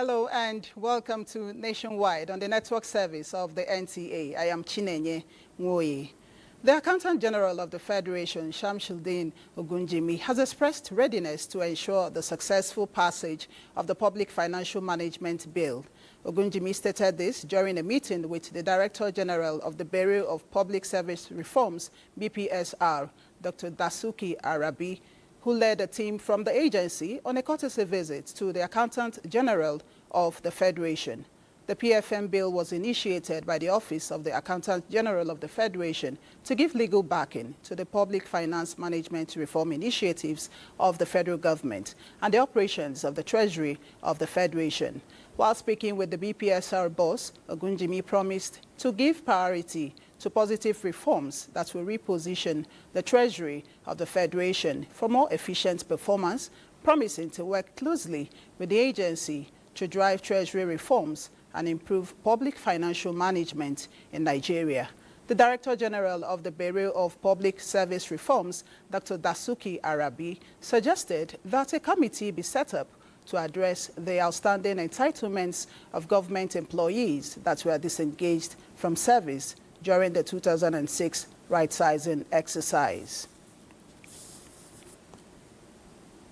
Hello and welcome to Nationwide on the network service of the NTA. I am Chinenye Nwoye. The Accountant General of the Federation, Shamsuddin Ogunjimi, has expressed readiness to ensure the successful passage of the Public Financial Management Bill. Ogunjimi stated this during a meeting with the Director General of the Bureau of Public Service Reforms, BPSR, Dr. Dasuki Arabi, who led a team from the agency on a courtesy visit to the Accountant General of the Federation. The PFM bill was initiated by the Office of the Accountant General of the Federation to give legal backing to the public finance management reform initiatives of the federal government and the operations of the Treasury of the Federation. While speaking with the BPSR boss, Ogunjimi promised to give priority to positive reforms that will reposition the Treasury of the Federation for more efficient performance, promising to work closely with the agency to drive Treasury reforms and improve public financial management in Nigeria. The Director General of the Bureau of Public Service Reforms, Dr. Dasuki Arabi, suggested that a committee be set up to address the outstanding entitlements of government employees that were disengaged from service during the 2006 right-sizing exercise.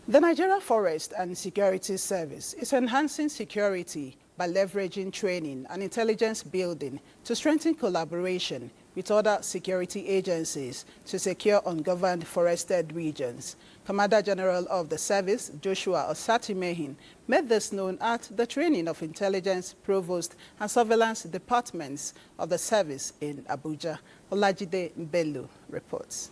The Nigeria Forest and Security Service is enhancing security by leveraging training and intelligence building to strengthen collaboration with other security agencies to secure ungoverned forested regions. Commander General of the service, Joshua Osatimehin, made this known at the training of intelligence, provost, and surveillance departments of the service in Abuja. Olajide Mbelu reports.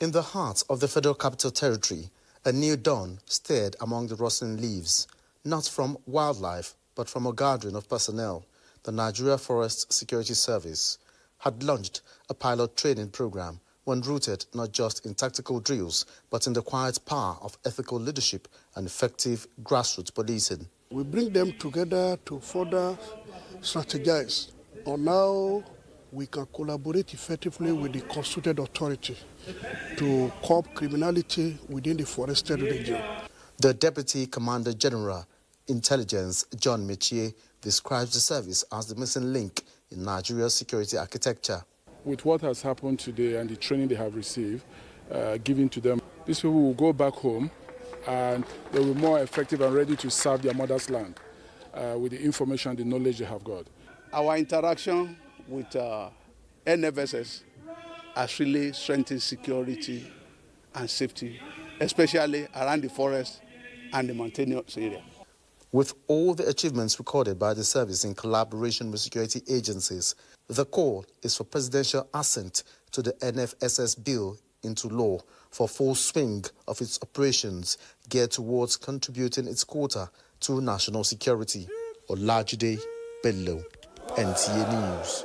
In the heart of the Federal Capital Territory, a new dawn stared among the rustling leaves, not from wildlife, but from a gathering of personnel. The Nigeria Forest Security Service had launched a pilot training program, one rooted not just in tactical drills, but in the quiet power of ethical leadership and effective grassroots policing. We bring them together to further strategize on how we can collaborate effectively with the constituted authority to curb criminality within the forested region. The Deputy Commander General, Intelligence, John Michie, describes the service as the missing link in Nigeria's security architecture. With what has happened today and the training they have received, given to them, these people will go back home and they will be more effective and ready to serve their mother's land with the information and the knowledge they have got. Our interaction with NFSS has really strengthened security and safety, especially around the forest and the mountainous area. With all the achievements recorded by the service in collaboration with security agencies, the call is for presidential assent to the NFSS bill into law for full swing of its operations geared towards contributing its quota to national security. Olajide Bello, NTA News.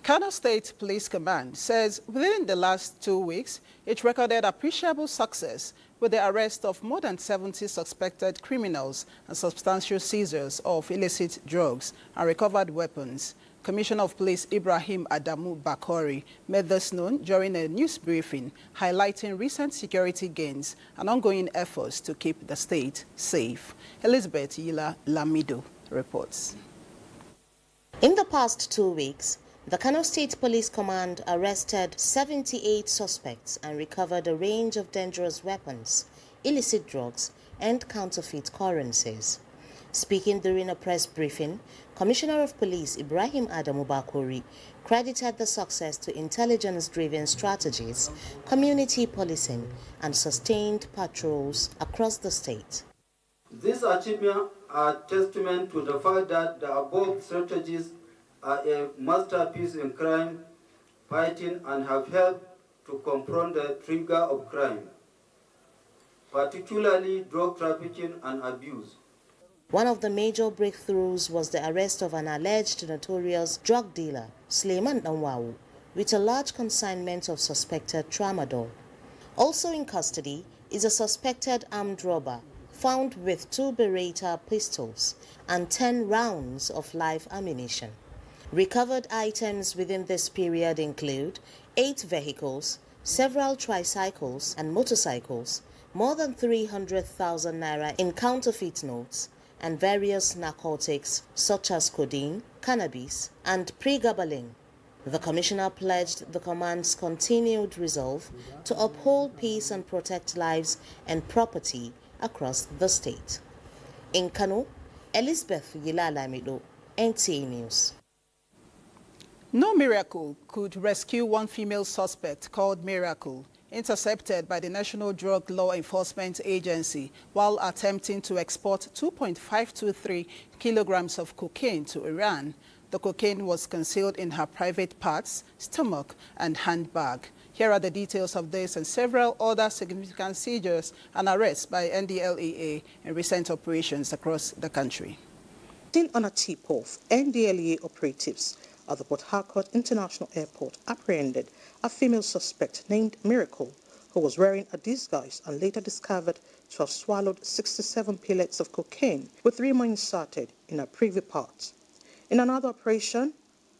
Kano State Police Command says within the last 2 weeks, it recorded appreciable success with the arrest of more than 70 suspected criminals and substantial seizures of illicit drugs and recovered weapons. Commissioner of Police Ibrahim Adamu Bakori made this known during a news briefing, highlighting recent security gains and ongoing efforts to keep the state safe. Elizabeth Yila Lamido reports. In the past 2 weeks, the Kano State Police Command arrested 78 suspects and recovered a range of dangerous weapons, illicit drugs, and counterfeit currencies. Speaking during a press briefing, Commissioner of Police Ibrahim Adamu Bakori credited the success to intelligence-driven strategies, community policing, and sustained patrols across the state. These achievements are testament to the fact that the above strategies are a masterpiece in crime fighting and have helped to confront the trigger of crime, particularly drug trafficking and abuse. One of the major breakthroughs was the arrest of an alleged notorious drug dealer, Suleiman Danwawu, with a large consignment of suspected tramadol. Also in custody is a suspected armed robber found with 2 Beretta pistols and 10 rounds of live ammunition. Recovered items within this period include 8 vehicles, several tricycles and motorcycles, more than 300,000 naira in counterfeit notes and various narcotics such as codeine, cannabis, and pregabalin. The Commissioner pledged the command's continued resolve to uphold peace and protect lives and property across the state. In Kano, Elizabeth Yilalamido, NTA News. No miracle could rescue one female suspect called Miracle, intercepted by the National Drug Law Enforcement Agency while attempting to export 2.523 kilograms of cocaine to Iran. The cocaine was concealed in her private parts, stomach, and handbag. Here are the details of this and several other significant seizures and arrests by NDLEA in recent operations across the country. Still on a tip-off, NDLEA operatives at the Port Harcourt International Airport apprehended a female suspect named Miracle, who was wearing a disguise and later discovered to have swallowed 67 pellets of cocaine, with 3 more inserted in her private parts. In another operation,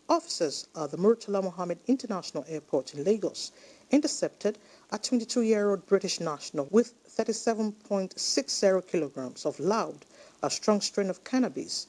officers at the Murtala Mohammed International Airport in Lagos intercepted a 22-year-old British national with 37.60 kilograms of loud, a strong strain of cannabis.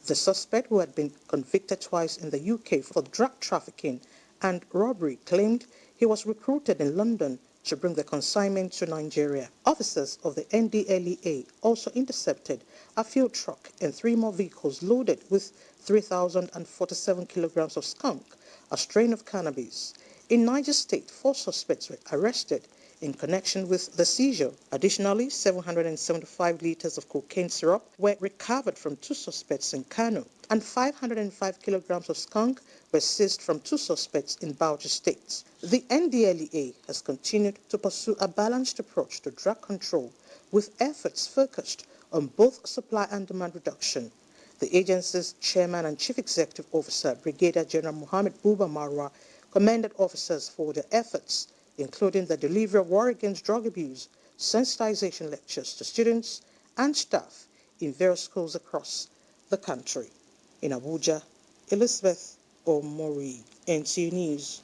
The suspect, who had been convicted twice in the UK for drug trafficking and robbery, claimed he was recruited in London to bring the consignment to Nigeria. Officers of the NDLEA also intercepted a field truck and 3 more vehicles loaded with 3,047 kilograms of skunk, a strain of cannabis. In Niger State, 4 suspects were arrested in connection with the seizure. Additionally, 775 liters of cocaine syrup were recovered from 2 suspects in Kano, and 505 kilograms of skunk were seized from 2 suspects in Bauchi State. The NDLEA has continued to pursue a balanced approach to drug control, with efforts focused on both supply and demand reduction. The agency's chairman and chief executive officer, Brigadier General Mohammed Buba Marwa, commended officers for their efforts, including the delivery of war against drug abuse, sensitization lectures to students and staff in various schools across the country. In Abuja, Elizabeth Omori, NTA News.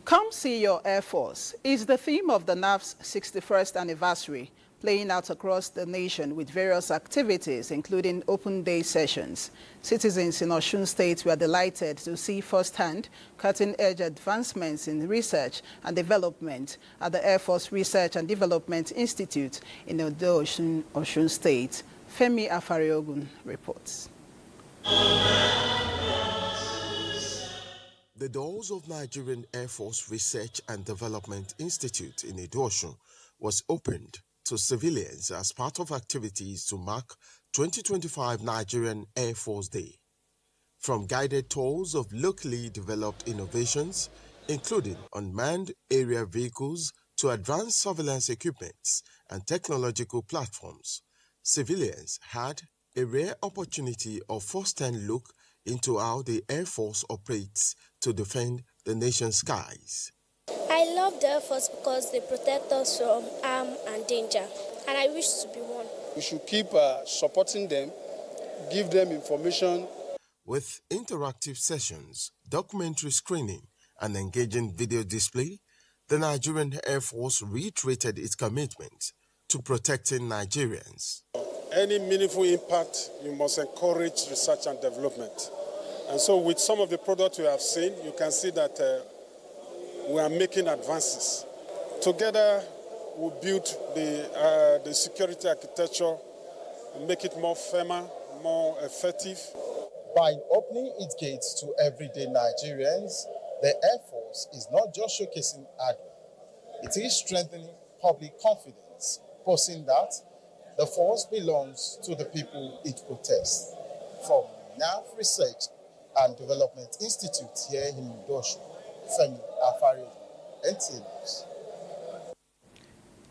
Come see your Air Force is the theme of the NAF's 61st anniversary, playing out across the nation with various activities, including open day sessions. Citizens in Osun State were delighted to see firsthand cutting-edge advancements in research and development at the Air Force Research and Development Institute in Osun State. Femi Afariogun reports. The doors of Nigerian Air Force Research and Development Institute in Osun was opened to civilians as part of activities to mark 2025 Nigerian Air Force Day. From guided tours of locally developed innovations, including unmanned aerial vehicles, to advanced surveillance equipments and technological platforms, civilians had a rare opportunity of first-hand look into how the Air Force operates to defend the nation's skies. I love the Air Force because they protect us from harm and danger, and I wish to be one. We should keep supporting them, give them information. With interactive sessions, documentary screening, and engaging video display, the Nigerian Air Force reiterated its commitment to protecting Nigerians. Any meaningful impact, you must encourage research and development. And so with some of the products you have seen, you can see that we are making advances. Together, we build the security architecture, make it more firmer, more effective. By opening its gates to everyday Nigerians, the Air Force is not just showcasing hardware, it is strengthening public confidence, posing that the force belongs to the people it protects. From NAF Research and Development Institute here in Osun, Femi Afari, NTA News.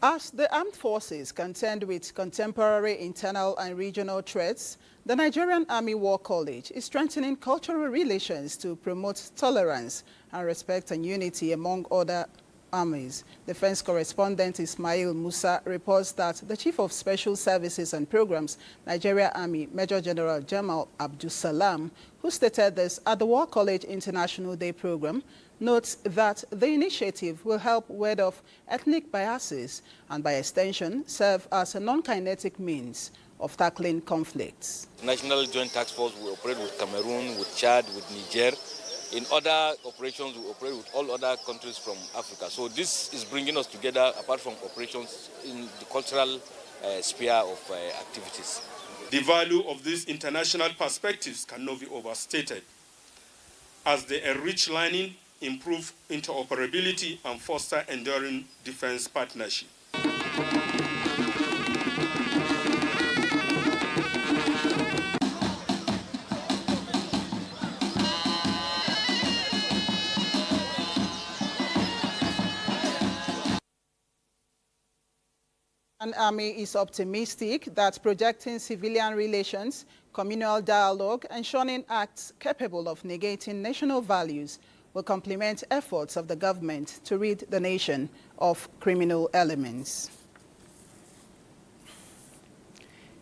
As the armed forces contend with contemporary internal and regional threats, the Nigerian Army War College is strengthening cultural relations to promote tolerance and respect and unity among other armies. Defense correspondent Ismail Musa reports that the Chief of Special Services and Programs, Nigeria Army, Major General Jamal Abdul Salam, who stated this at the War College International Day program, notes that the initiative will help ward off ethnic biases and by extension serve as a non-kinetic means of tackling conflicts. National Joint Task Force will operate with Cameroon, with Chad, with Niger. In other operations, we operate with all other countries from Africa. So this is bringing us together, apart from operations in the cultural sphere of activities. The value of these international perspectives cannot be overstated, as they enrich learning, improve interoperability, and foster enduring defense partnership. An army is optimistic that projecting civilian relations, communal dialogue, and shunning acts capable of negating national values will complement efforts of the government to rid the nation of criminal elements.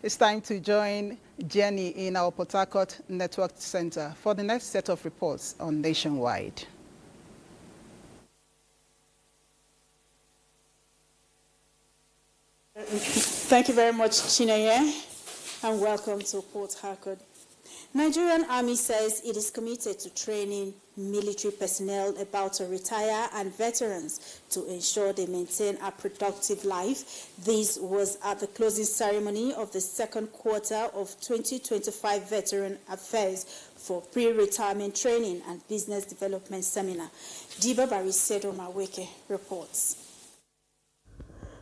It's time to join Jenny in our Port Harcourt Network Center for the next set of reports on Nationwide. Thank you very much, Chineye, and welcome to Port Harcourt. Nigerian Army says it is committed to training military personnel about to retire and veterans to ensure they maintain a productive life. This was at the closing ceremony of the second quarter of 2025 Veteran Affairs for Pre-Retirement Training and Business Development Seminar. Diba Barisedo Maweke reports.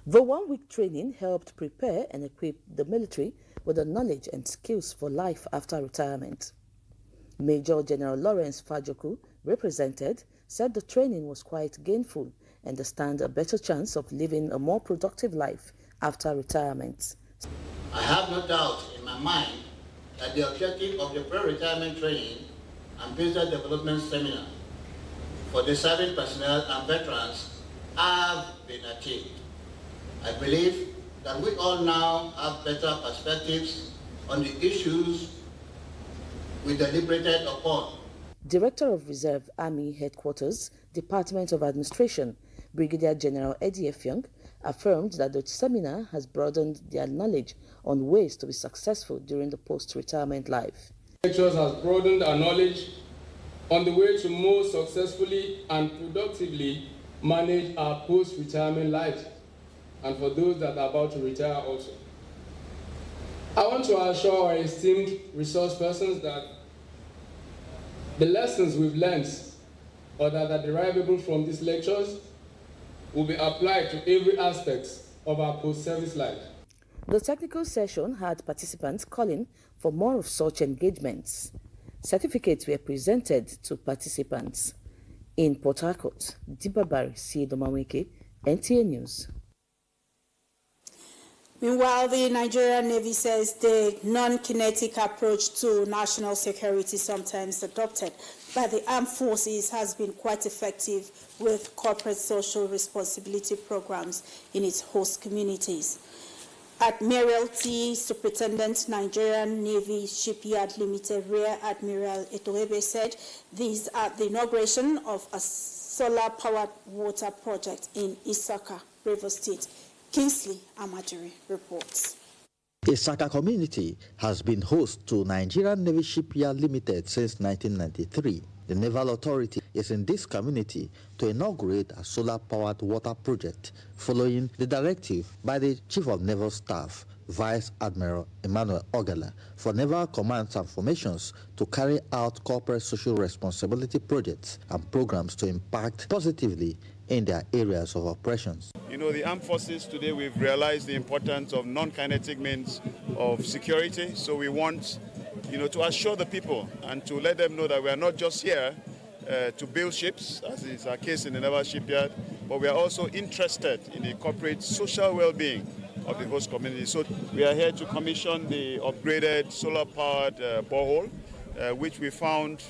The one-week training helped prepare and equip the military with the knowledge and skills for life after retirement. Major General Lawrence Fajoku, represented, said the training was quite gainful and they stand a better chance of living a more productive life after retirement. I have no doubt in my mind that the objective of the pre-retirement training and business development seminar for the serving personnel and veterans have been achieved. I believe that we all now have better perspectives on the issues we deliberated upon. Director of Reserve Army Headquarters, Department of Administration, Brigadier General Eddie Effiong, affirmed that the seminar has broadened their knowledge on ways to be successful during the post-retirement life. Lectures has broadened our knowledge on the way to more successfully and productively manage our post-retirement lives, and for those that are about to retire also. I want to assure our esteemed resource persons that the lessons we've learned or that are derivable from these lectures will be applied to every aspect of our post-service life. The technical session had participants calling for more of such engagements. Certificates were presented to participants. In Port Harcourt, Dibabari Siedomaweke, NTA News. Meanwhile, the Nigerian Navy says the non-kinetic approach to national security, sometimes adopted by the armed forces, has been quite effective with corporate social responsibility programs in its host communities. Admiralty Superintendent, Nigerian Navy Shipyard Limited, Rear Admiral Etoebe, said these are the inauguration of a solar-powered water project in Isaka, Rivers State. Kingsley Amajiri reports. Isaka community has been host to Nigerian Navy Shipyard Limited since 1993. The Naval Authority is in this community to inaugurate a solar-powered water project following the directive by the Chief of Naval Staff, Vice Admiral Emmanuel Ogala, for Naval Commands and Formations to carry out corporate social responsibility projects and programs to impact positively in their areas of operations. You know, the armed forces today, we've realized the importance of non-kinetic means of security. So we want, to assure the people and to let them know that we are not just here to build ships, as is our case in the Naval Shipyard, but we are also interested in the corporate social well-being of the host community. So we are here to commission the upgraded solar-powered borehole, which we found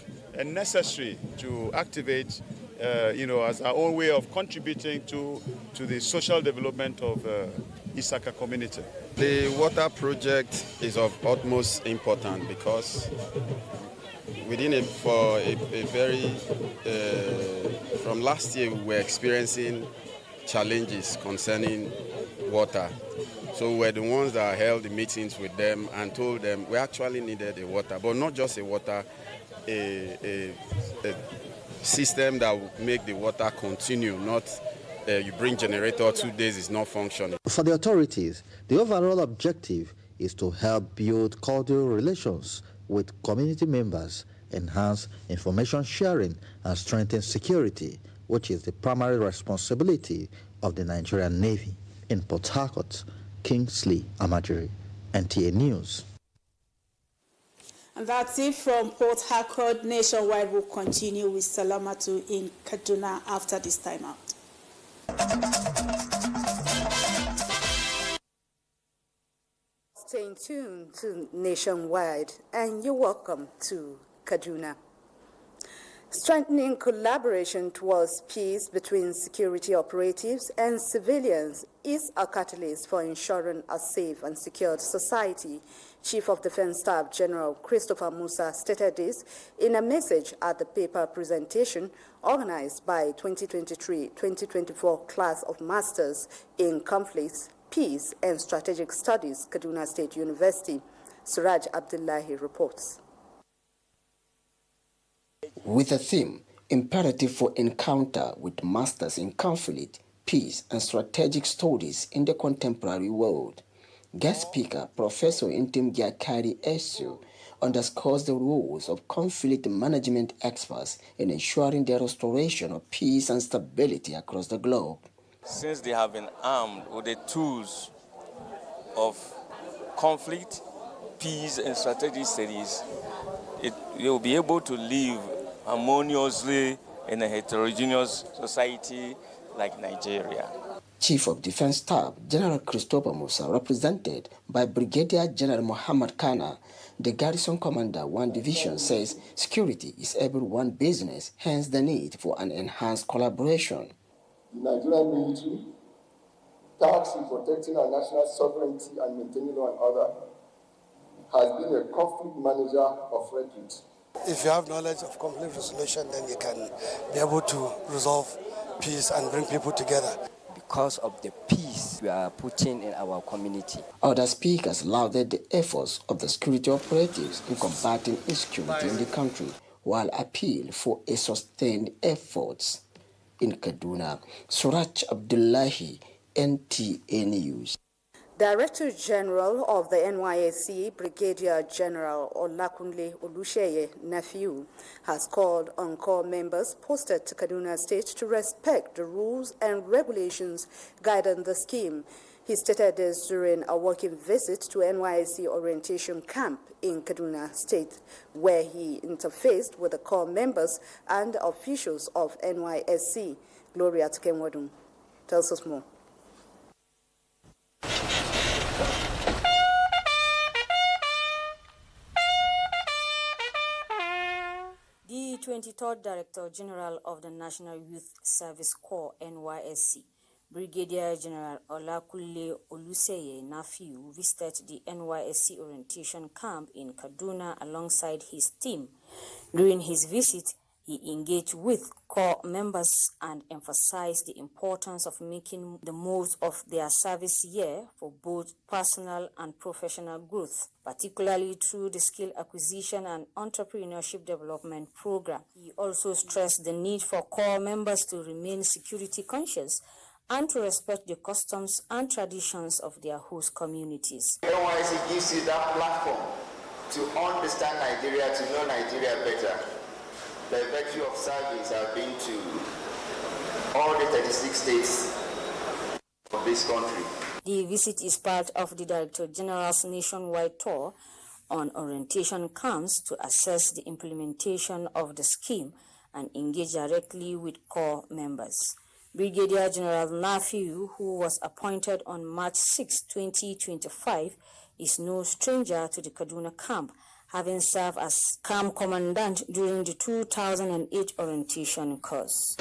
necessary to activate as our own way of contributing to the social development of Isaka community. The water project is of utmost importance because from last year we were experiencing challenges concerning water. So we're the ones that held the meetings with them and told them we actually needed a water, but not just a water, a system that will make the water continue, not you bring generator 2 days is not functioning. For the authorities, the overall objective is to help build cordial relations with community members, enhance information sharing, and strengthen security, which is the primary responsibility of the Nigerian Navy. In Port Harcourt, Kingsley Amajiri, NTA News. And that's it from Port Harcourt. Nationwide will continue with Salamatu in Kaduna after this time out. Staying tuned to Nationwide, and you're welcome to Kaduna. Strengthening collaboration towards peace between security operatives and civilians is a catalyst for ensuring a safe and secured society. Chief of Defense Staff General Christopher Musa stated this in a message at the paper presentation organized by 2023-2024 class of Masters in Conflicts, Peace and Strategic Studies, Kaduna State University. Suraj Abdullahi reports. With the theme, Imperative for Encounter with Masters in Conflict, Peace and Strategic Studies in the Contemporary World, guest speaker Professor Intim Gyakari Esu underscores the roles of conflict management experts in ensuring the restoration of peace and stability across the globe. Since they have been armed with the tools of conflict, peace and strategic studies, they will be able to live harmoniously in a heterogeneous society like Nigeria. Chief of Defense Staff General Christopher Musa, represented by Brigadier General Muhammad Kana, the Garrison Commander 1 Division, says security is everyone's business, hence the need for an enhanced collaboration. The Nigerian military, tasked in protecting our national sovereignty and maintaining law and order, has been a conflict manager of repute. If you have knowledge of conflict resolution, then you can be able to resolve peace and bring people together. Because of the peace we are putting in our community. Other speakers lauded the efforts of the security operatives in combating insecurity in the country, while appeal for a sustained efforts. In Kaduna, Suraj Abdullahi, NTA News. Director General of the NYSC, Brigadier General Olakunle Olusheye Nephew, has called on corps members posted to Kaduna State to respect the rules and regulations guiding the scheme. He stated this during a working visit to NYSC orientation camp in Kaduna State, where he interfaced with the corps members and officials of NYSC. Gloria Tukemwadun tells us more. The 23rd Director General of the National Youth Service Corps, NYSC, Brigadier General Olakunle Oluseye Nephew, visited the NYSC orientation camp in Kaduna alongside his team. During his visit, he engaged with corps members and emphasized the importance of making the most of their service year for both personal and professional growth, particularly through the skill acquisition and entrepreneurship development program. He also stressed the need for corps members to remain security conscious and to respect the customs and traditions of their host communities. NYSC gives you that platform to understand Nigeria, to know Nigeria better. By virtue of service, I've been to all the 36 states of this country. The visit is part of the Director General's nationwide tour on orientation camps to assess the implementation of the scheme and engage directly with corps members. Brigadier General Nephew, who was appointed on March 6, 2025, is no stranger to the Kaduna camp, having served as camp commandant during the 2008 orientation course.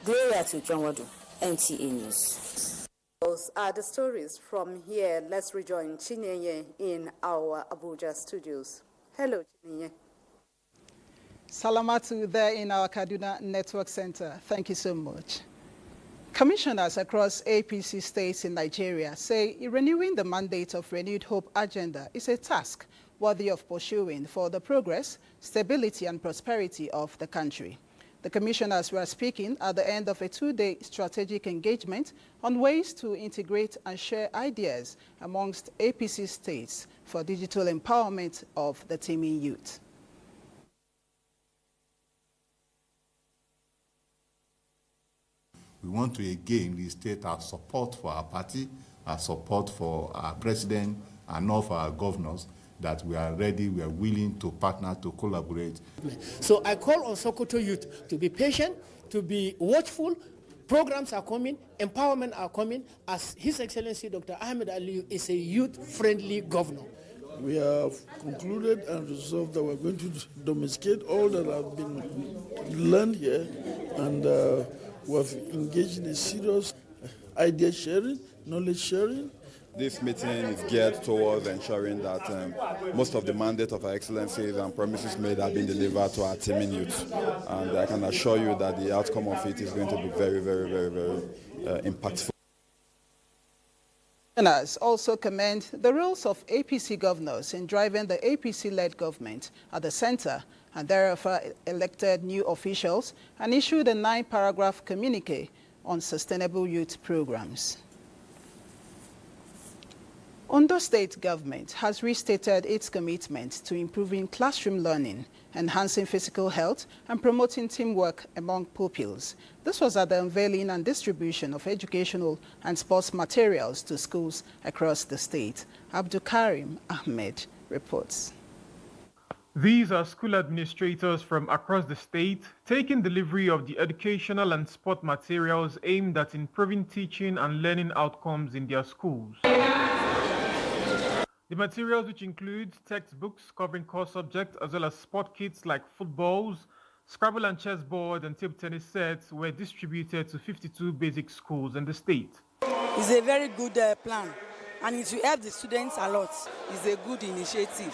Gloria to Jonwadu, NTA News. Those are the stories from here. Let's rejoin Chinenye in our Abuja studios. Hello, Chinenye. Salamatu there in our Kaduna Network Center. Thank you so much. Commissioners across APC states in Nigeria say renewing the mandate of Renewed Hope agenda is a task worthy of pursuing for the progress, stability and prosperity of the country. The commissioners were speaking at the end of a two-day strategic engagement on ways to integrate and share ideas amongst APC states for digital empowerment of the teeming youth. We want to again restate our support for our party, our support for our president, and all for our governors, that we are ready, we are willing to partner, to collaborate. So I call on Sokoto youth to be patient, to be watchful. Programs are coming, empowerment are coming, as His Excellency Dr. Ahmed Ali is a youth-friendly governor. We have concluded and resolved that we're going to domesticate all that have been learned here, and we have engaged in a serious idea sharing, knowledge sharing. This meeting is geared towards ensuring that most of the mandate of our excellencies and promises made have been delivered to our teeming youth. And I can assure you that the outcome of it is going to be very, very, very, very impactful. Commissioners also commend the roles of APC governors in driving the APC-led government at the center, and thereafter elected new officials and issued a 9-paragraph communique on sustainable youth programs. Ondo State government has restated its commitment to improving classroom learning, enhancing physical health, and promoting teamwork among pupils. This was at the unveiling and distribution of educational and sports materials to schools across the state. Abdul Karim Ahmed reports. These are school administrators from across the state taking delivery of the educational and sport materials aimed at improving teaching and learning outcomes in their schools. The materials, which include textbooks covering core subjects as well as sport kits like footballs, Scrabble and chessboard and table tennis sets, were distributed to 52 basic schools in the state. It's a very good plan, and it will help the students a lot. It's a good initiative.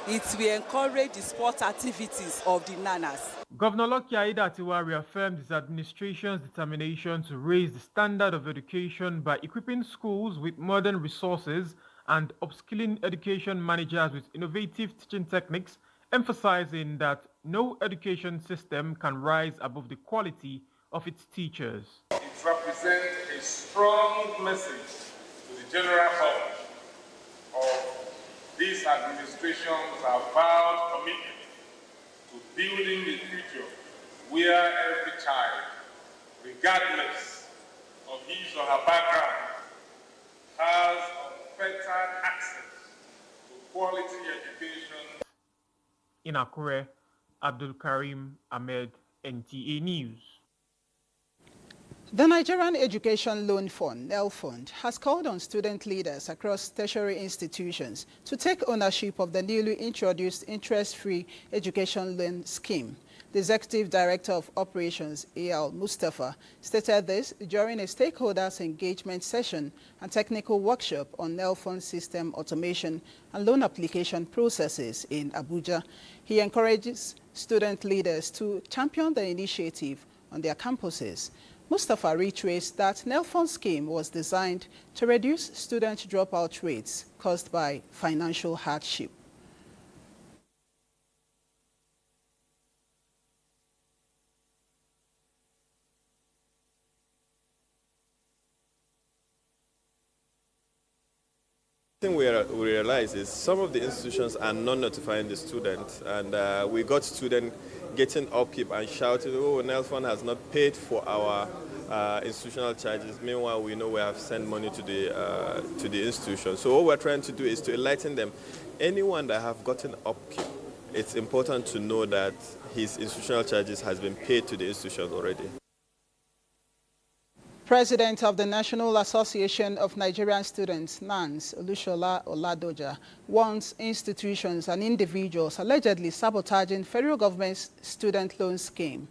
It will encourage the sport activities of the nanas. Governor Lucky Aiyedatiwa reaffirmed his administration's determination to raise the standard of education by equipping schools with modern resources and upskilling education managers with innovative teaching techniques, emphasizing that no education system can rise above the quality of its teachers. It represents a strong message to the general public of this administration's avowed commitment to building a future where every child, regardless of his or her background, has unfettered access to quality education. In Akure, Abdul Karim Ahmed, NTA News. The Nigerian Education Loan Fund, NEL Fund, has called on student leaders across tertiary institutions to take ownership of the newly introduced interest-free education loan scheme. The Executive Director of Operations, A.L. Mustafa, stated this during a stakeholders engagement session and technical workshop on NEL Fund system automation and loan application processes in Abuja. He encourages student leaders to champion the initiative on their campuses. Mustafa reiterates that NEL Fund scheme was designed to reduce student dropout rates caused by financial hardship. The thing we realize is some of the institutions are not notifying the students, and we got students getting upkeep and shouting, oh, NEL Fund has not paid for our institutional charges. Meanwhile, we know we have sent money to the institution. So what we're trying to do is to enlighten them. Anyone that have gotten upkeep, it's important to know that his institutional charges has been paid to the institution already. President of the National Association of Nigerian Students, NANS, Olushola Oladoja, warns institutions and individuals allegedly sabotaging federal government's student loan scheme.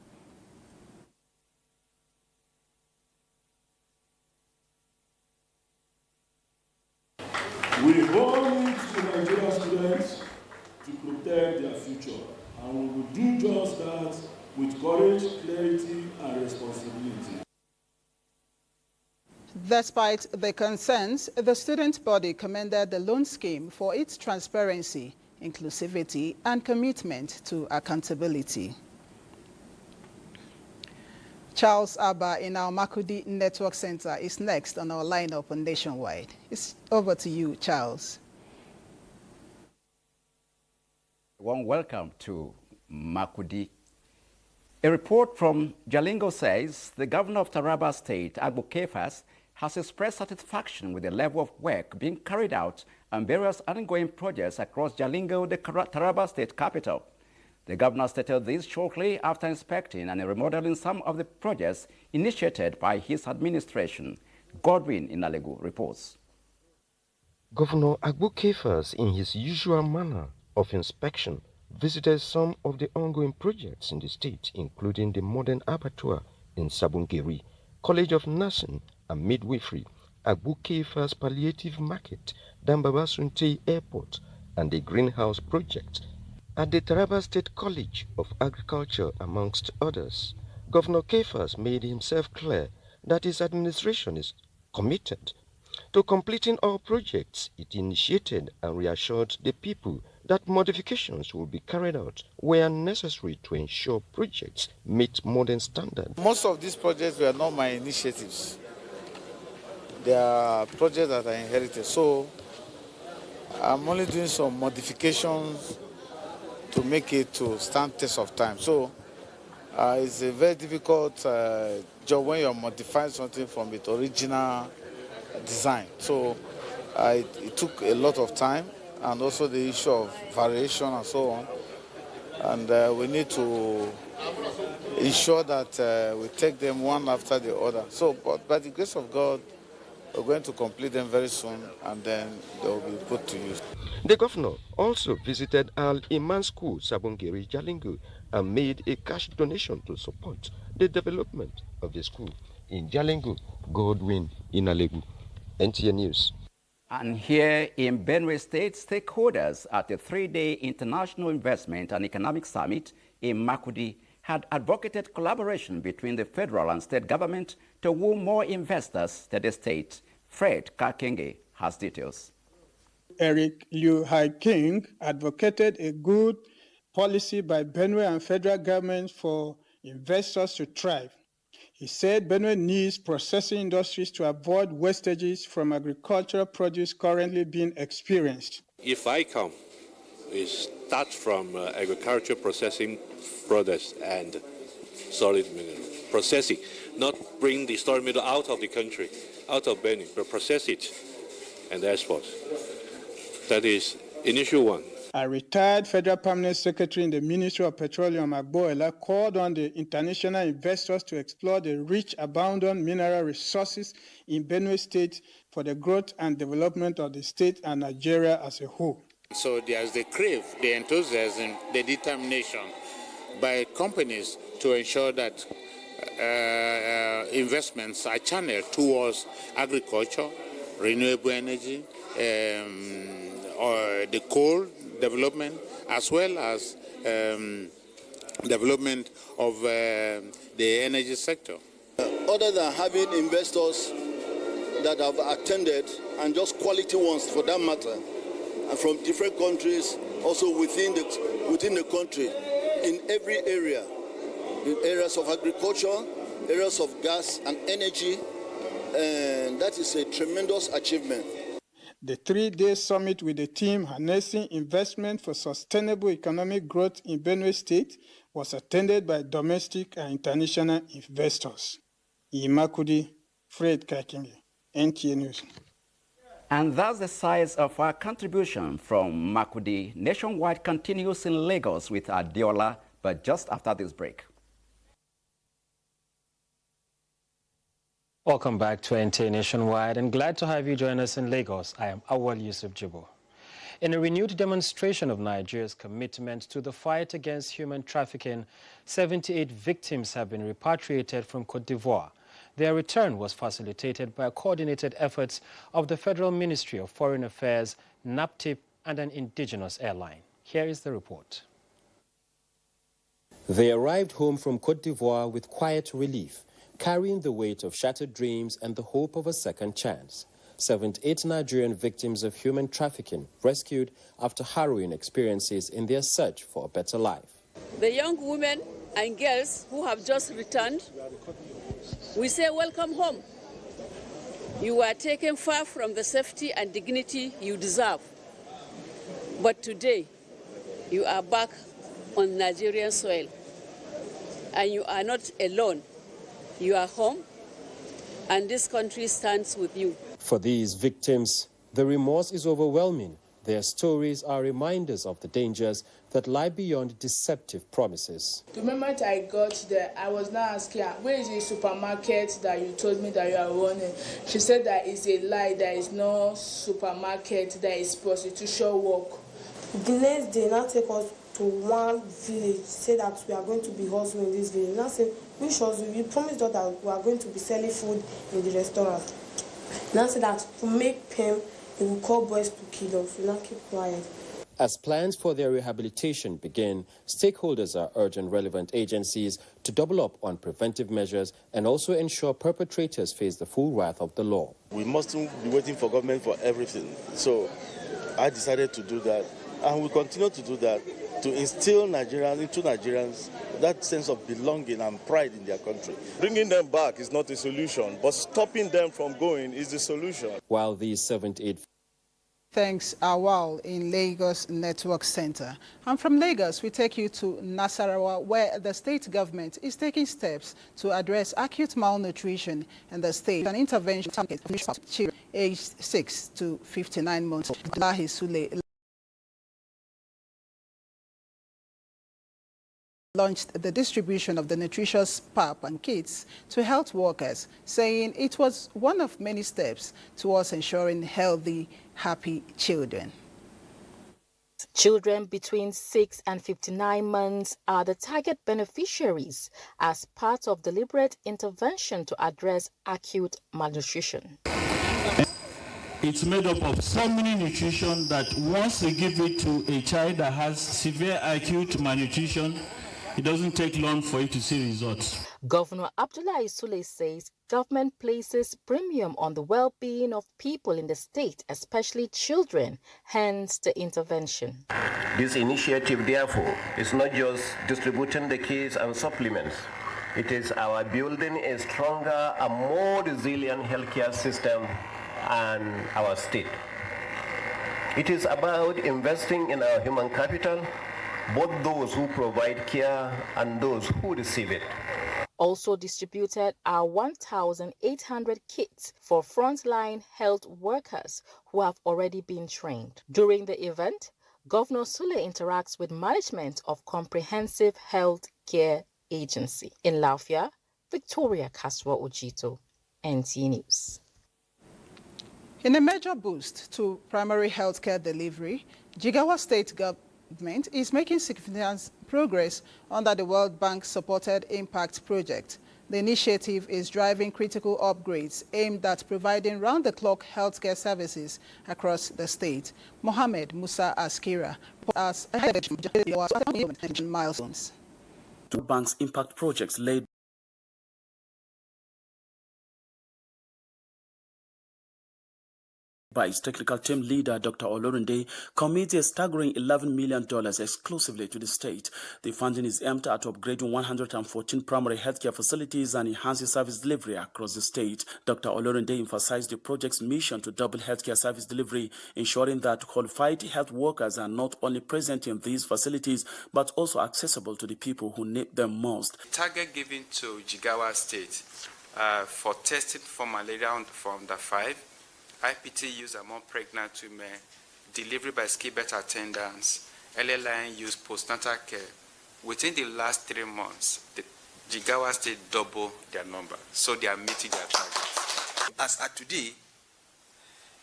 courage, clarity, and responsibility. Despite the concerns, the student body commended the loan scheme for its transparency, inclusivity, and commitment to accountability. Charles Abba in our Makudi Network Center is next on our lineup on Nationwide. It's over to you, Charles. Warm welcome to Makudi. A report from Jalingo says the governor of Taraba State, Agbo Kefas, has expressed satisfaction with the level of work being carried out on various ongoing projects across Jalingo, the Taraba State capital. The governor stated this shortly after inspecting and remodeling some of the projects initiated by his administration. Godwin Inalegu reports. Governor Agbo Kefas, in his usual manner of inspection, visited some of the ongoing projects in the state, including the modern abattoir in Sabungeri, College of Nursing and Midwifery, Agbo Kefas Palliative Market, Dambabasunte Airport, and the Greenhouse Project at the Taraba State College of Agriculture, amongst others. Governor Kefas made himself clear that his administration is committed to completing all projects it initiated and reassured the people that modifications will be carried out where necessary to ensure projects meet modern standards. Most of these projects were not my initiatives. They are projects that I inherited. So I'm only doing some modifications to make it to stand test of time. So it's a very difficult job when you're modifying something from its original design. So it took a lot of time, and also the issue of variation and so on. And we need to ensure that we take them one after the other. So, but by the grace of God, we're going to complete them very soon, and then they will be put to use. The governor also visited Al Iman School, Sabungeri, Jalingo, and made a cash donation to support the development of the school. In Jalingo, Godwin Inalegu, NTA News. And here in Benue State, stakeholders at the 3-day International Investment and Economic Summit in Makudi had advocated collaboration between the federal and state government to woo more investors to the state. Fred Kakenge has details. Eric Liu Hai King advocated a good policy by Benue and federal government for investors to thrive. He said Benue needs processing industries to avoid wastages from agricultural produce currently being experienced. If I come, we start from agriculture processing products and solid mineral processing, not bring the solid mineral out of the country, out of Benue, but process it and export. That is initial one. A retired federal permanent secretary in the Ministry of Petroleum, Agboela, called on the international investors to explore the rich, abundant mineral resources in Benue State for the growth and development of the state and Nigeria as a whole. So there's the crave, the enthusiasm, the determination by companies to ensure that investments are channeled towards agriculture, renewable energy, or the coal development, as well as development of the energy sector. Other than having investors that have attended, and just quality ones for that matter, and from different countries, also within the country, in every area, in areas of agriculture, areas of gas and energy, and that is a tremendous achievement. The 3-day summit with the team harnessing investment for sustainable economic growth in Benue State was attended by domestic and international investors. Imakudi, Fred Kakinge, NTA News. And that's the size of our contribution from Makudi. Nationwide continues in Lagos with Adiola, but just after this break. Welcome back to NTA Nationwide, and glad to have you join us in Lagos. I am Awal Yusuf Jibo. In a renewed demonstration of Nigeria's commitment to the fight against human trafficking, 78 victims have been repatriated from Côte d'Ivoire. Their return was facilitated by coordinated efforts of the Federal Ministry of Foreign Affairs, NAPTIP, and an indigenous airline. Here is the report. They arrived home from Côte d'Ivoire with quiet relief, carrying the weight of shattered dreams and the hope of a second chance. 78 Nigerian victims of human trafficking rescued after harrowing experiences in their search for a better life. The young women and girls who have just returned, we say welcome home. You were taken far from the safety and dignity you deserve. But today, you are back on Nigerian soil. And you are not alone. You are home, and this country stands with you. For these victims, the remorse is overwhelming. Their stories are reminders of the dangers that lie beyond deceptive promises. The moment I got there, I was now asking her, where is the supermarket that you told me that you are running? She said that it's a lie, there is no supermarket, there is prostitution work. The next day, now take us to one village, say that we are going to be hustling in this village. Now say, which hustle? You promised us that we are going to be selling food in the restaurant. Now say that to make payment, he will call boys to kill us. We now keep quiet. As plans for their rehabilitation begin, stakeholders are urging relevant agencies to double up on preventive measures and also ensure perpetrators face the full wrath of the law. We mustn't be waiting for government for everything. So I decided to do that, and we continue to do that, to instill into Nigerians that sense of belonging and pride in their country. Bringing them back is not a solution, but stopping them from going is the solution. While these 78... Thanks, Awal in Lagos Network Center. And from Lagos, we take you to Nasarawa, where the state government is taking steps to address acute malnutrition in the state. An intervention target for children aged 6 to 59 months. Launched the distribution of the nutritious pap and kits to health workers, saying it was one of many steps towards ensuring healthy, happy children. Children between 6 and 59 months are the target beneficiaries as part of deliberate intervention to address acute malnutrition. It's made up of so many nutrition that once they give it to a child that has severe acute malnutrition, it doesn't take long for it to see results. Governor Abdullahi Sule says government places premium on the well-being of people in the state, especially children, hence the intervention. This initiative, therefore, is not just distributing the kits and supplements. It is our building a stronger and more resilient healthcare system and our state. It is about investing in our human capital, both those who provide care and those who receive it. Also distributed are 1,800 kits for frontline health workers who have already been trained. During the event, Governor Sule interacts with management of Comprehensive Health Care Agency. In Lafia, Victoria Kaswa Ojito, NT News. In a major boost to primary health care delivery, Jigawa State Government is making significant progress under the World Bank-supported Impact Project. The initiative is driving critical upgrades aimed at providing round-the-clock healthcare services across the state. Mohammed Musa Askira has milestones. The Bank's impact projects laid by its technical team leader, Dr. Olorunde, commits a staggering $11 million exclusively to the state. The funding is aimed at upgrading 114 primary healthcare facilities and enhancing service delivery across the state. Dr. Olorunde emphasized the project's mission to double healthcare service delivery, ensuring that qualified health workers are not only present in these facilities, but also accessible to the people who need them most. Target given to Jigawa State for testing for malaria for under 5, IPT among pregnant women, delivery by skibet attendants, early line use postnatal care. Within the last 3 months, the Jigawa State doubled their number, so they are meeting their targets. As at today,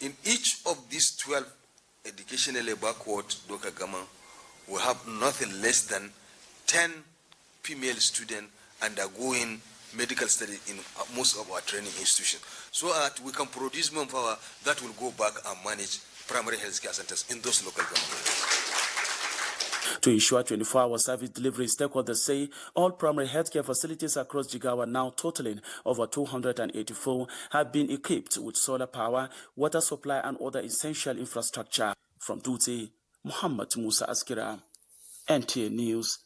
in each of these 12 educationally backward local governments, we have nothing less than 10 female students undergoing medical study in most of our training institutions, so that we can produce manpower that will go back and manage primary health care centers in those local governments. To ensure 24-hour service delivery, stakeholders say all primary healthcare facilities across Jigawa, now totaling over 284, have been equipped with solar power, water supply, and other essential infrastructure. From Dutse, Muhammad Musa Askira, NTA News.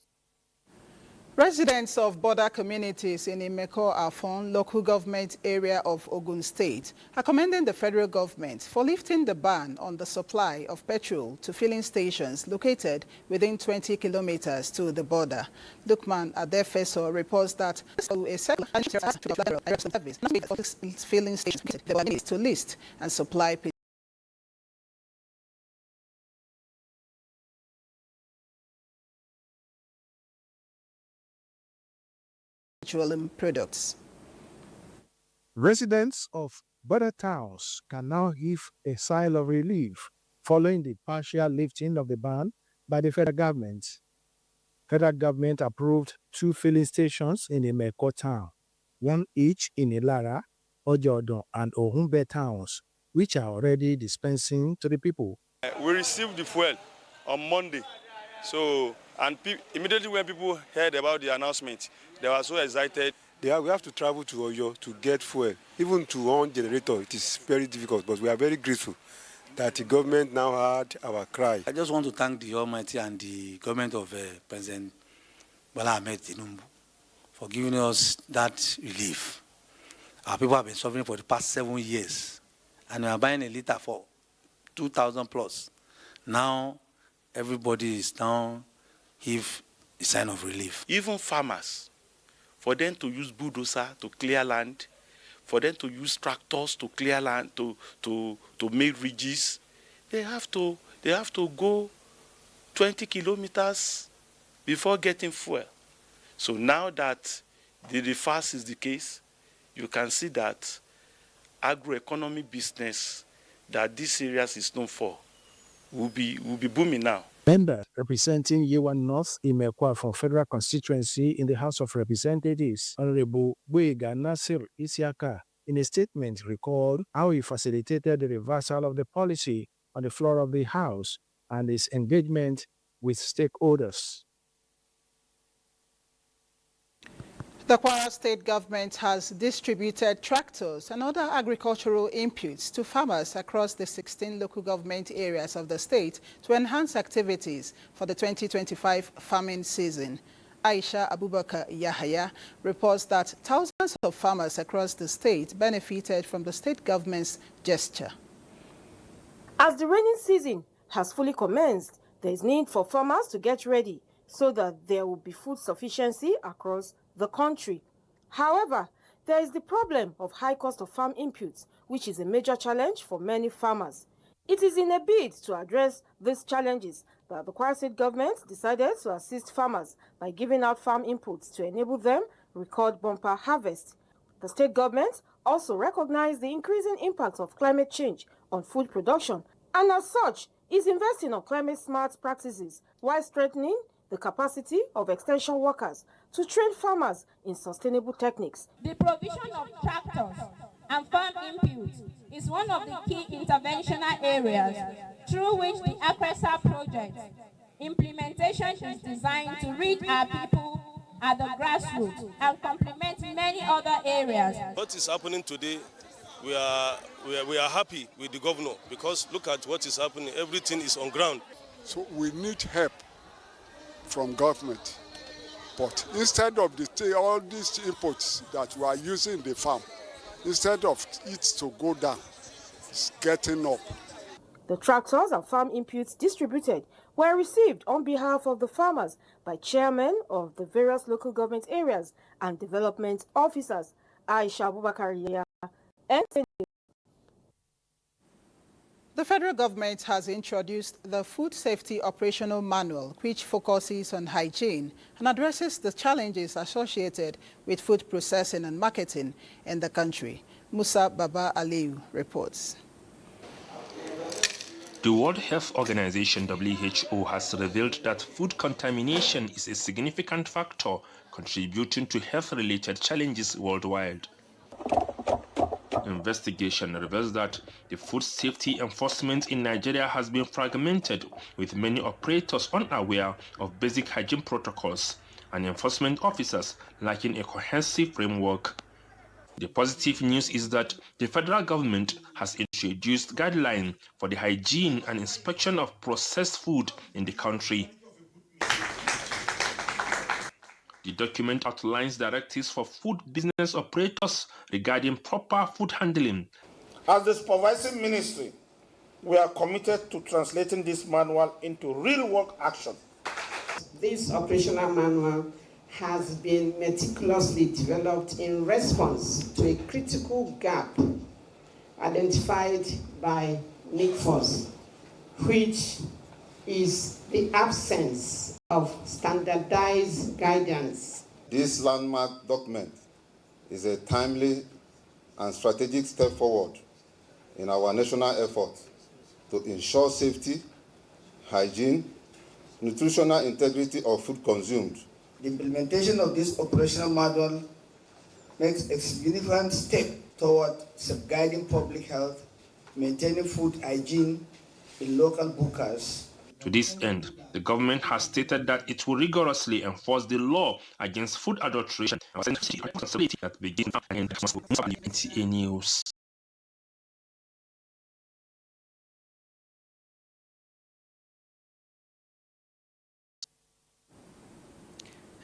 Residents of border communities in Imeko Afon local government area of Ogun State are commending the federal government for lifting the ban on the supply of petrol to filling stations located within 20 kilometers to the border. Lukman Adefeso reports that a service filling stations to list and supply petroleum products. Residents of border towns can now heave a sigh of relief following the partial lifting of the ban by the federal government. Federal government approved 2 filling stations in Imeko town, one each in Ilara, Ojodun, and Ohumbe towns, which are already dispensing to the people. We received the fuel on Monday, and immediately when people heard about the announcement, they were so excited. We have to travel to Oyo to get fuel. Even to own generator, it is very difficult, but we are very grateful that the government now heard our cry. I just want to thank the Almighty and the government of President Bola Ahmed Tinubu for giving us that relief. Our people have been suffering for the past 7 years, and we are buying a liter for 2,000 plus. Now, everybody is now give a sign of relief. Even farmers, for them to use bulldozer to clear land, for them to use tractors to clear land, to make ridges, they have to go 20 kilometers before getting fuel. So now that the reverse is the case, you can see that agroeconomy business that this area is known for will be booming now. Member representing Yewa North Imekwa from Federal Constituency in the House of Representatives, Honorable Buiga Nasir Isiaka, in a statement recalled how he facilitated the reversal of the policy on the floor of the House and his engagement with stakeholders. The Kwara State government has distributed tractors and other agricultural inputs to farmers across the 16 local government areas of the state to enhance activities for the 2025 farming season. Aisha Abubakar Yahaya reports that thousands of farmers across the state benefited from the state government's gesture. As the rainy season has fully commenced, there is need for farmers to get ready so that there will be food sufficiency across the country. However, there is the problem of high cost of farm inputs, which is a major challenge for many farmers. It is in a bid to address these challenges that the Kwara State government decided to assist farmers by giving out farm inputs to enable them record bumper harvest. The state government also recognized the increasing impact of climate change on food production and as such is investing on climate-smart practices while strengthening the capacity of extension workers to train farmers in sustainable techniques. The provision of tractors and farm inputs is one of the key interventional areas through which the ACRESA project implementation is designed to reach our people at the grassroots and complement many other areas. What is happening today, we are happy with the governor because look at what is happening. Everything is on ground. So we need help from government. But instead of all these inputs that we are using in the farm, instead of it to go down, it's getting up. The tractors and farm inputs distributed were received on behalf of the farmers by chairmen of the various local government areas and development officers. Aisha Abubakar. The federal government has introduced the Food Safety Operational Manual, which focuses on hygiene and addresses the challenges associated with food processing and marketing in the country. Musa Baba Aliu reports. The World Health Organization (WHO) has revealed that food contamination is a significant factor contributing to health-related challenges worldwide. Investigation reveals that the food safety enforcement in Nigeria has been fragmented, with many operators unaware of basic hygiene protocols and enforcement officers lacking a cohesive framework. The positive news is that the federal government has introduced guidelines for the hygiene and inspection of processed food in the country. The document outlines directives for food business operators regarding proper food handling. As the supervising ministry, we are committed to translating this manual into real-world action. This operational manual has been meticulously developed in response to a critical gap identified by NICFOS, which is the absence of standardized guidance. This landmark document is a timely and strategic step forward in our national effort to ensure safety, hygiene, nutritional integrity of food consumed. The implementation of this operational model makes a significant step toward safeguarding public health, maintaining food hygiene in local bukas. To this end, the government has stated that it will rigorously enforce the law against food adulteration and responsibility that begins and NTA News.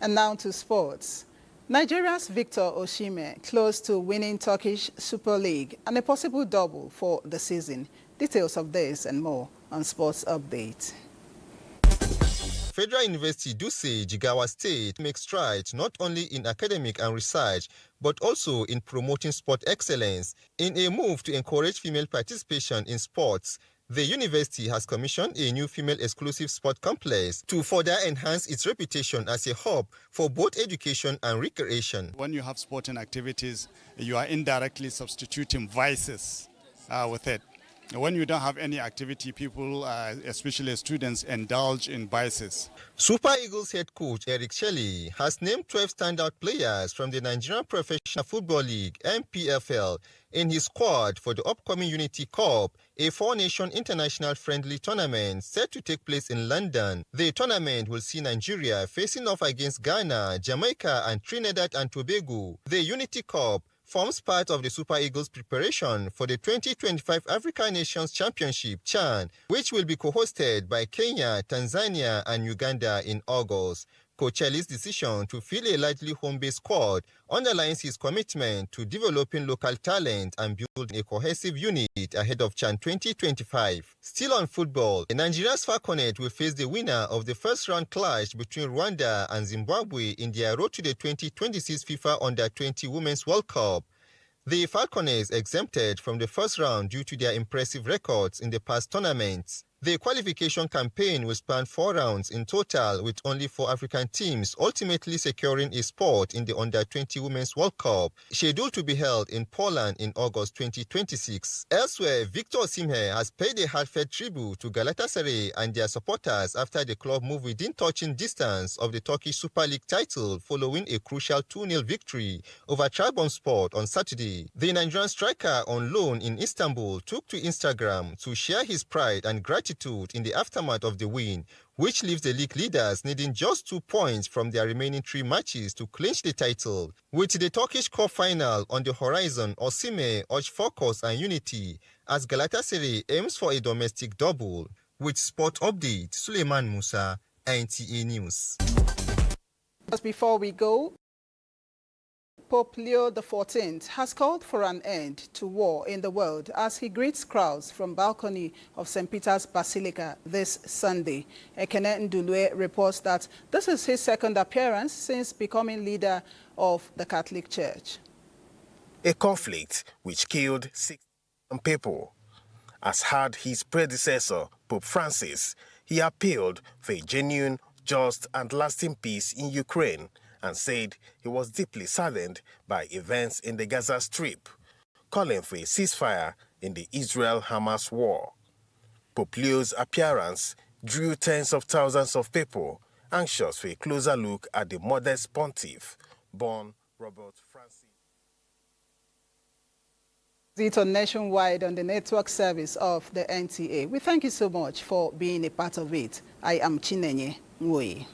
And now to sports. Nigeria's Victor Osimhen close to winning Turkish Super League and a possible double for the season. Details of this and more on Sports Update. Federal University Dutse, Jigawa State makes strides not only in academic and research, but also in promoting sport excellence. In a move to encourage female participation in sports, the university has commissioned a new female-exclusive sport complex to further enhance its reputation as a hub for both education and recreation. When you have sporting activities, you are indirectly substituting vices with it. When you don't have any activity, people, especially students, indulge in vices. Super Eagles head coach Eric Shelley has named 12 standout players from the Nigerian Professional Football League, NPFL, in his squad for the upcoming Unity Cup, a four-nation international friendly tournament set to take place in London. The tournament will see Nigeria facing off against Ghana, Jamaica, and Trinidad and Tobago. The Unity Cup forms part of the Super Eagles' preparation for the 2025 African Nations Championship, CHAN, which will be co-hosted by Kenya, Tanzania, and Uganda in August. Coach Ellie's decision to fill a largely home-based squad underlines his commitment to developing local talent and building a cohesive unit ahead of CHAN 2025. Still on football, Nigeria's Falconet will face the winner of the first-round clash between Rwanda and Zimbabwe in their road to the 2026 FIFA Under-20 Women's World Cup. The Falconets exempted from the first round due to their impressive records in the past tournaments. The qualification campaign will span 4 rounds in total, with only 4 African teams ultimately securing a spot in the Under-20 Women's World Cup, scheduled to be held in Poland in August 2026. Elsewhere, Victor Osimhen has paid a heartfelt tribute to Galatasaray and their supporters after the club moved within touching distance of the Turkish Super League title following a crucial 2-0 victory over Trabzonspor on Saturday. The Nigerian striker on loan in Istanbul took to Instagram to share his pride and gratitude in the aftermath of the win, which leaves the league leaders needing just 2 points from their remaining 3 matches to clinch the title. With the Turkish Cup final on the horizon, Osimhen urged focus and unity as Galatasaray aims for a domestic double. With Sport Update, Suleiman Musa, NTA News. Just before we go, Pope Leo XIV has called for an end to war in the world as he greets crowds from balcony of St. Peter's Basilica this Sunday. Ekene Ndulue reports that this is his second appearance since becoming leader of the Catholic Church. A conflict which killed 6 people. As had his predecessor, Pope Francis, he appealed for a genuine, just and lasting peace in Ukraine, and said he was deeply saddened by events in the Gaza Strip, calling for a ceasefire in the Israel-Hamas war. Pope Leo's appearance drew tens of thousands of people anxious for a closer look at the modest pontiff, born Robert Francis. It's on Nationwide on the network service of the NTA. We thank you so much for being a part of it. I am Chinenye Nwoye.